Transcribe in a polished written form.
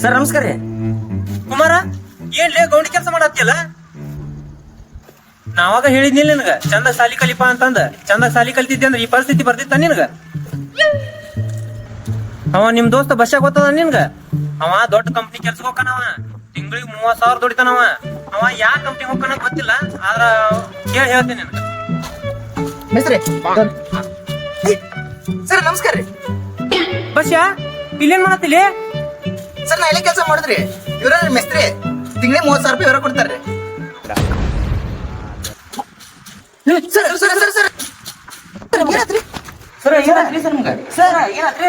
Sir ನಮಸ್ಕಾರ ರೀ. ಕುಮಾರ ಏನ್ಲೇ ಗೌಂಡಿ ಕೆಲಸ ಮಾಡತ್ತಿಯಲ್ಲ? ನಾವಾಗ ಹೇಳಿದ್ನಿಲ್ಲ ನಿನಗ ಚಂದ ಸಾಲಿ ಕಲಿಪಾ ಅಂತಂದ. ಚಂದ ಸಾಲಿ ಕಲಿತಿದ್ದೆ ಅಂದ್ರೆ ಈ ಪರಿಸ್ಥಿತಿ ಬರ್ತಿತ್ತ ನಿನಗ? ಅವ ನಿಮ್ ದೋಸ್ತ ಬಸ್ಸಾಗ ಗೊತ್ತದ ನಿನ್ಗ? ಅವ ದೊಡ್ಡ ಕಂಪ್ನಿ ಕೆಲ್ಸಕ್ಕೆ ಹೋಗ್ತಾನವ. ತಿಂಗಳಿಗೆ 30,000 ದುಡಿತಾನವ. ಅವ ಯಾವ ಕಂಪ್ನಿ ಹೋಗ್ತಾನ ಗೊತ್ತಿಲ್ಲ, ಆದ್ರ ಕೇಳಿ ಹೇಳ್ತೀನಿ ನಿನಗ. ಸರ್ ನಮಸ್ಕಾರ ರೀ. ಬಸ್ಯಾ ಇಲ್ಲೇನ್ ಮಾಡತ್ತಿಲಿ? ಸರ್ ನಾ ಎಲ್ಲಿ ಕೆಲಸ ಮಾಡಿದ್ರಿ? ಇವ್ರ ಮೆಸ್ತ್ರಿ. ತಿಂಗಳಿಗೆ 30,000 ರೂಪಾಯಿ ಇವರ ಕೊಡ್ತಾರ್ರಿ. ಸರ್ ಸರ್ ಸರ್ ಸರ್ ಏನಾತ್ರಿ? ಸರ್ ಏನಾತ್ರಿ ಸರ್ ನಿಮ್ಗ? ಸರ್ ಏನಾತ್ರಿ?